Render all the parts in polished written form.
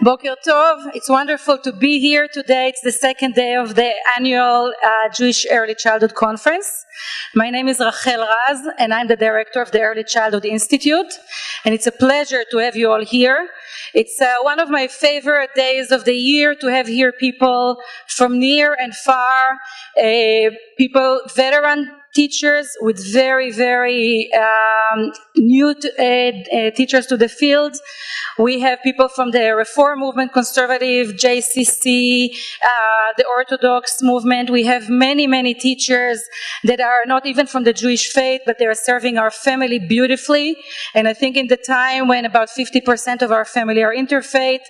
Boker Tov, it's wonderful to be here today. It's the second day of the annual Jewish Early Childhood Conference. My name is Rachel Raz, and I'm the director of the Early Childhood Institute, and it's a pleasure to have you all here. It's one of my favorite days of the year to have here people from near and far, people, veteran teachers with very new teachers to the field. We have people from the Reform Movement, Conservative, JCC, the Orthodox movement. We have many teachers that are not even from the Jewish faith, but they are serving our family beautifully. And I think in the time when about 50% of our family are interfaith,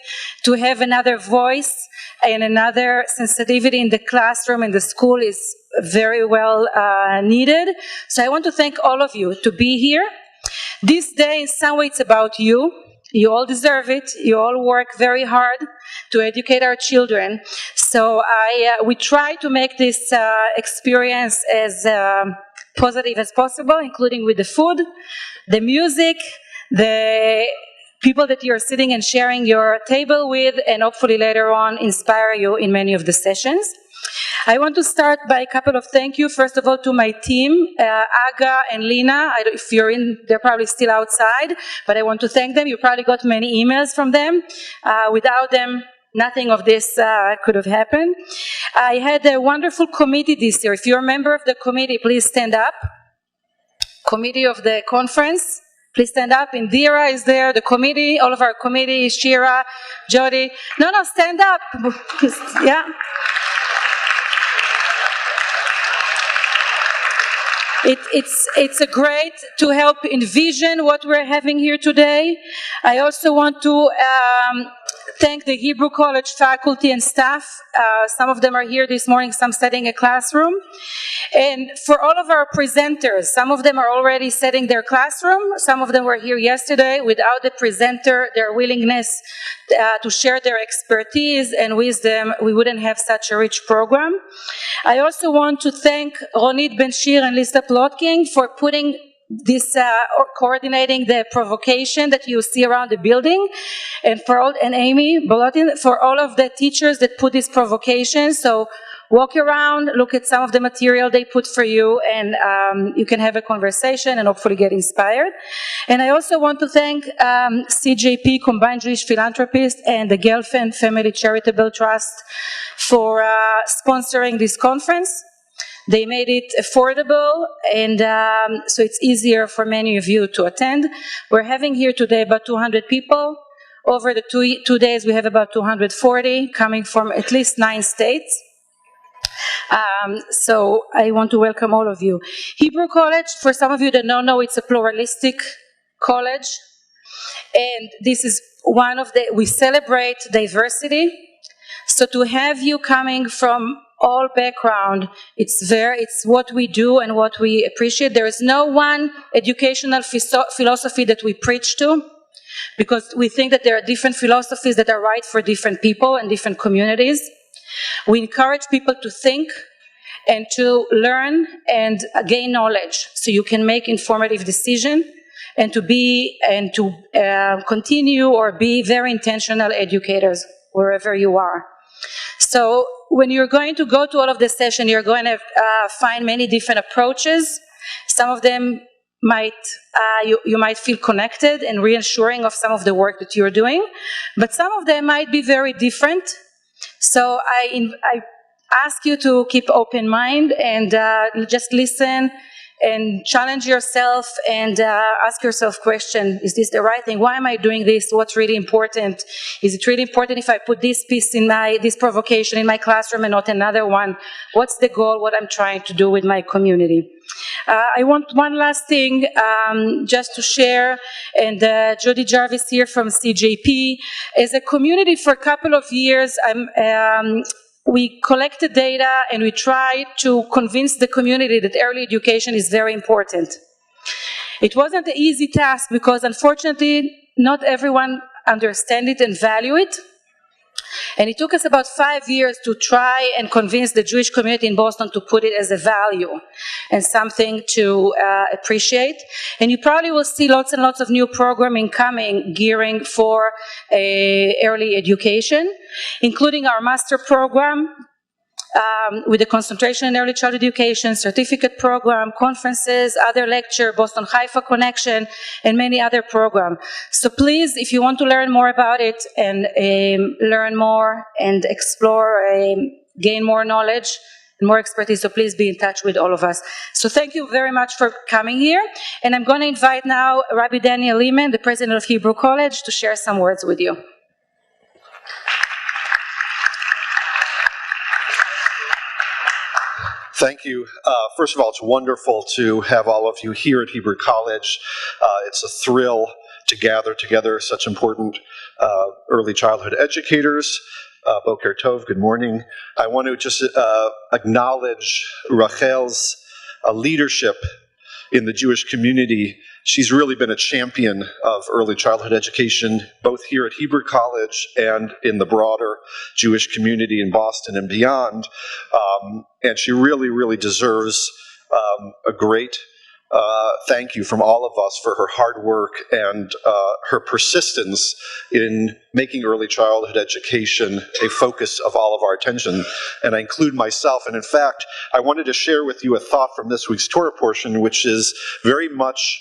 to have another voice and another sensitivity in the classroom and the school is very well needed. So I want to thank all of you to be here. This day, in some way, it's about you. You all deserve it. You all work very hard to educate our children. So we try to make this experience as positive as possible, including with the food, the music, the people that you're sitting and sharing your table with, and hopefully later on inspire you in many of the sessions. I want to start by a couple of thank you. First of all, to my team, Aga and Lina. If you're in, they're probably still outside, but I want to thank them. You probably got many emails from them. Without them, nothing of this could have happened. I had a wonderful committee this year. If you're a member of the committee, please stand up. Committee of the conference, please stand up. Indira is there, the committee, all of our committee, Shira, Jody. No, stand up. Yeah. It's a great to help envision what we're having here today. I also want to thank the Hebrew College faculty and staff. Some of them are here this morning, some setting a classroom. And for all of our presenters, some of them are already setting their classroom. Some of them were here yesterday. Without the presenter, their willingness to share their expertise and wisdom, we wouldn't have such a rich program. I also want to thank Ronit Ben-Shir and Lisa Plotkin for putting this, coordinating the provocation that you see around the building, and Amy Bolotin for all of the teachers that put this provocation. So walk around, look at some of the material they put for you, and you can have a conversation and hopefully get inspired. And I also want to thank CJP, Combined Jewish Philanthropists, and the Gelfen Family Charitable Trust for sponsoring this conference. They made it affordable, and so it's easier for many of you to attend. We're having here today about 200 people. Over the two days, we have about 240 coming from at least 9 states. So I want to welcome all of you. Hebrew College, for some of you that don't know, it's a pluralistic college. And this is one of we celebrate diversity. So to have you coming from all background, it's what we do and what we appreciate. There is no one educational philosophy that we preach to, because we think that there are different philosophies that are right for different people and different communities. We encourage people to think and to learn and gain knowledge so you can make informative decisions and to continue or be very intentional educators wherever you are. So when you're going to go to all of this session, you're going to find many different approaches. Some of them you might feel connected and reassuring of some of the work that you're doing, but some of them might be very different. So I ask you to keep open mind and just listen and challenge yourself and ask yourself question, is this the right thing? Why am I doing this? What's really important? Is it really important if I put this piece in this provocation in my classroom and not another one? What's the goal? What I'm trying to do with my community? I want one last thing just to share, and Jody Jarvis here from CJP. As a community for a couple of years, we collected data and we tried to convince the community that early education is very important. It wasn't an easy task because unfortunately not everyone understands it and value it. And it took us about 5 years to try and convince the Jewish community in Boston to put it as a value and something to appreciate. And you probably will see lots and lots of new programming coming, gearing for early education, including our master program, with a concentration in early childhood education, certificate program, conferences, other lecture, Boston Haifa Connection, and many other programs. So please, if you want to learn more about it and learn more and explore, gain more knowledge and more expertise, so please be in touch with all of us. So thank you very much for coming here. And I'm going to invite now Rabbi Rachel Lehman, the president of Hebrew College, to share some words with you. Thank you. First of all, it's wonderful to have all of you here at Hebrew College. It's a thrill to gather together such important early childhood educators. Boker Tov, good morning. I want to just acknowledge Rachel's leadership in the Jewish community. She's really been a champion of early childhood education, both here at Hebrew College and in the broader Jewish community in Boston and beyond. And she really, really deserves a great thank you from all of us for her hard work and her persistence in making early childhood education a focus of all of our attention. And I include myself. And in fact, I wanted to share with you a thought from this week's Torah portion, which is very much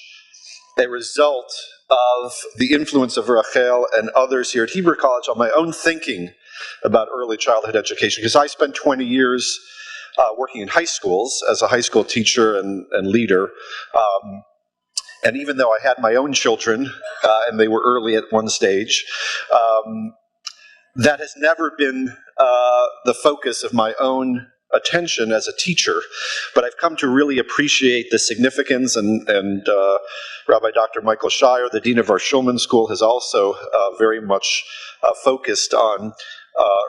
a result of the influence of Rachel and others here at Hebrew College on my own thinking about early childhood education. Because I spent 20 years working in high schools as a high school teacher and leader. And even though I had my own children, and they were early at one stage, that has never been the focus of my own attention as a teacher. But I've come to really appreciate the significance, and Rabbi Dr. Michael Shire, the dean of our Shulman School, has also very much focused on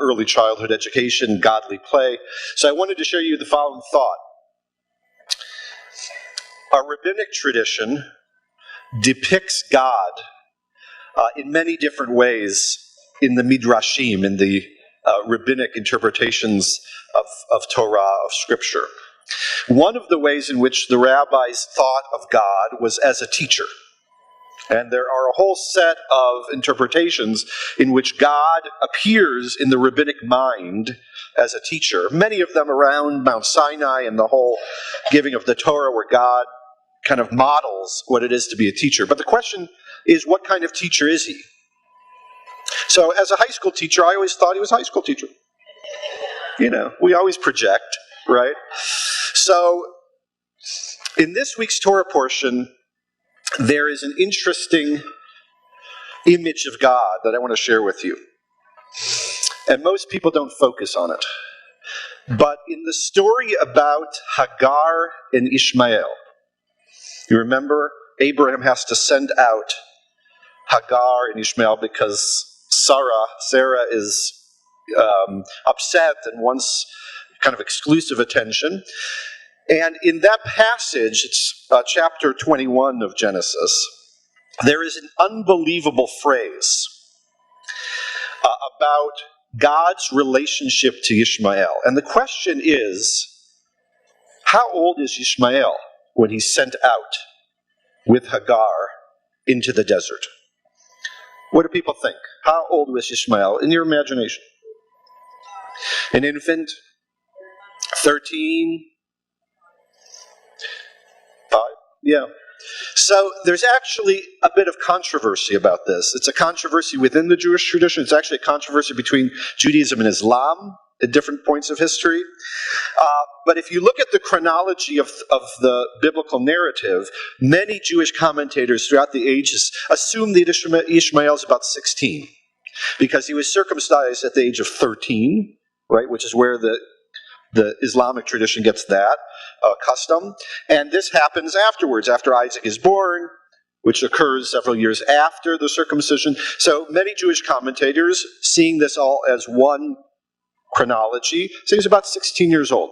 early childhood education, godly play. So I wanted to share you the following thought. Our rabbinic tradition depicts God in many different ways in the Midrashim, in the rabbinic interpretations of Torah, of Scripture. One of the ways in which the rabbis thought of God was as a teacher. And there are a whole set of interpretations in which God appears in the rabbinic mind as a teacher, many of them around Mount Sinai and the whole giving of the Torah, where God kind of models what it is to be a teacher. But the question is, what kind of teacher is he? So as a high school teacher, I always thought he was a high school teacher. You know, we always project, right? So in this week's Torah portion, there is an interesting image of God that I want to share with you. And most people don't focus on it. But in the story about Hagar and Ishmael, you remember Abraham has to send out Hagar and Ishmael because Sarah is upset and wants kind of exclusive attention. And in that passage, it's chapter 21 of Genesis, there is an unbelievable phrase about God's relationship to Ishmael. And the question is, how old is Ishmael when he's sent out with Hagar into the desert? What do people think? How old was Ishmael in your imagination? An infant? 13? 5? Yeah. So there's actually a bit of controversy about this. It's a controversy within the Jewish tradition. It's actually a controversy between Judaism and Islam at different points of history. But if you look at the chronology of the biblical narrative, many Jewish commentators throughout the ages assume that Ishmael is about 16, because he was circumcised at the age of 13, right, which is where the Islamic tradition gets that custom. And this happens afterwards, after Isaac is born, which occurs several years after the circumcision. So many Jewish commentators, seeing this all as one chronology, say he's about 16 years old.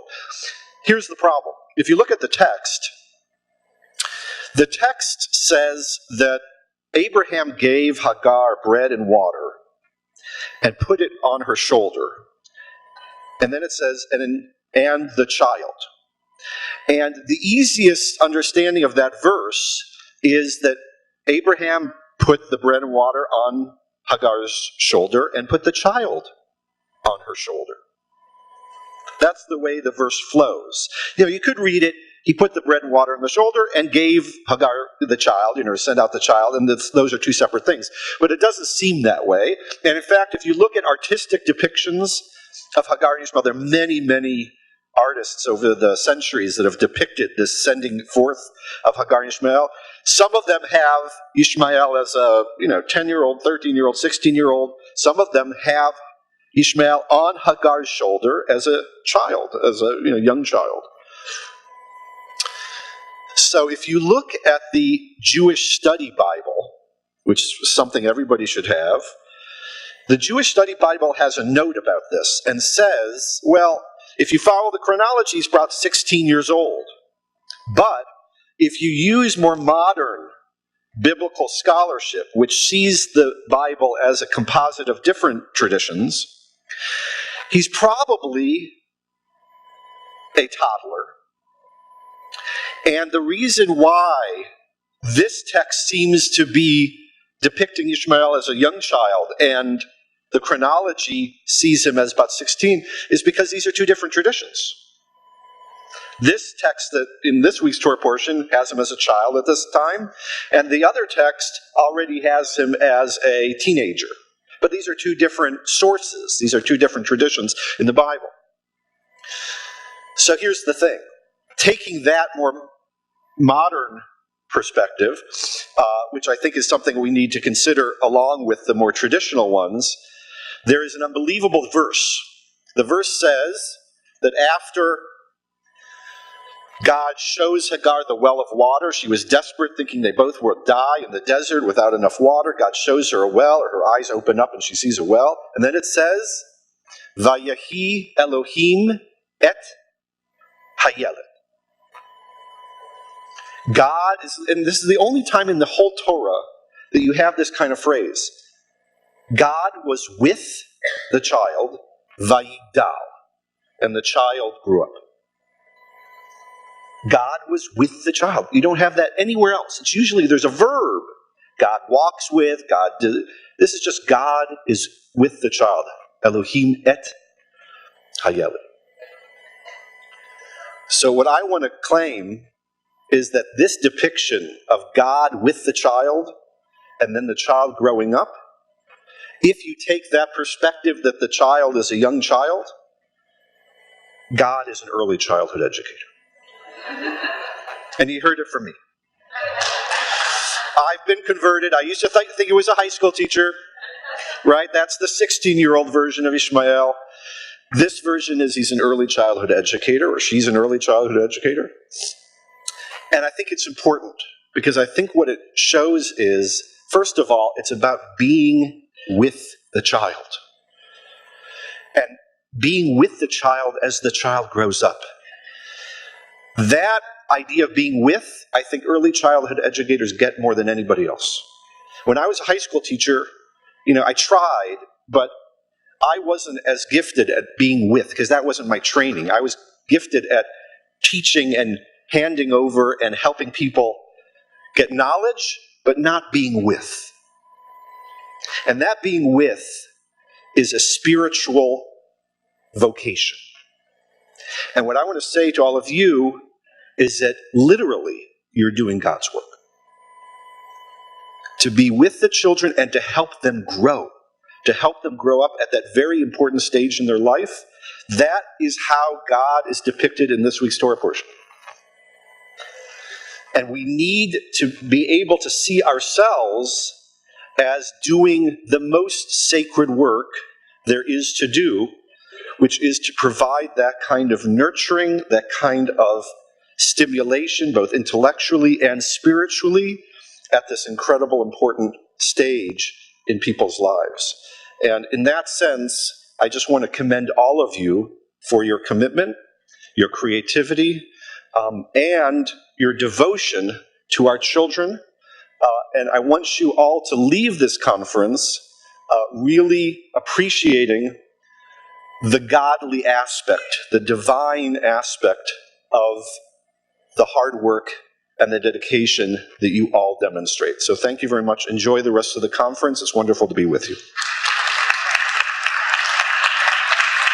Here's the problem. If you look at the text says that Abraham gave Hagar bread and water, and put it on her shoulder. And then it says, and the child. And the easiest understanding of that verse is that Abraham put the bread and water on Hagar's shoulder and put the child on her shoulder. That's the way the verse flows. You could read it, he put the bread and water on the shoulder and gave Hagar the child, sent out the child, and those are two separate things. But it doesn't seem that way. And in fact, if you look at artistic depictions of Hagar and Ishmael, there are many, many artists over the centuries that have depicted this sending forth of Hagar and Ishmael. Some of them have Ishmael as a 10-year-old, 13-year-old, 16-year-old. Some of them have Ishmael on Hagar's shoulder as a child, as a young child. So if you look at the Jewish Study Bible, which is something everybody should have, the Jewish Study Bible has a note about this and says, well, if you follow the chronology, he's about 16 years old. But if you use more modern biblical scholarship, which sees the Bible as a composite of different traditions, he's probably a toddler. And the reason why this text seems to be depicting Ishmael as a young child and the chronology sees him as about 16 is because these are two different traditions. This text that in this week's Torah portion has him as a child at this time, and the other text already has him as a teenager. But these are two different sources. These are two different traditions in the Bible. So here's the thing. Taking that more modern perspective, which I think is something we need to consider along with the more traditional ones, there is an unbelievable verse. The verse says that after God shows Hagar the well of water, she was desperate, thinking they both would die in the desert without enough water. God shows her a well, or her eyes open up and she sees a well. And then it says, Vayahi Elohim et Hayelet. God is, and this is the only time in the whole Torah that you have this kind of phrase. God was with the child, Vayigdal, and the child grew up. God was with the child. You don't have that anywhere else. It's usually there's a verb. God walks with, God did. This is just God is with the child. Elohim et Hayelet. So what I want to claim is that this depiction of God with the child and then the child growing up, if you take that perspective that the child is a young child, God is an early childhood educator. And you heard it from me. I've been converted. I used to think it was a high school teacher, right? That's the 16-year-old version of Ishmael. This version is he's an early childhood educator, or she's an early childhood educator. And I think it's important because I think what it shows is, first of all, it's about being with the child. And being with the child as the child grows up. That idea of being with, I think early childhood educators get more than anybody else. When I was a high school teacher, I tried, but I wasn't as gifted at being with, because that wasn't my training. I was gifted at teaching and handing over and helping people get knowledge, but not being with. And that being with is a spiritual vocation. And what I want to say to all of you is that literally you're doing God's work. To be with the children and to help them grow. To help them grow up at that very important stage in their life. That is how God is depicted in this week's Torah portion. And we need to be able to see ourselves as doing the most sacred work there is to do, which is to provide that kind of nurturing, that kind of stimulation, both intellectually and spiritually, at this incredible, important stage in people's lives. And in that sense, I just want to commend all of you for your commitment, your creativity, and your devotion to our children. And I want you all to leave this conference really appreciating the godly aspect, the divine aspect of the hard work and the dedication that you all demonstrate. So thank you very much. Enjoy the rest of the conference. It's wonderful to be with you.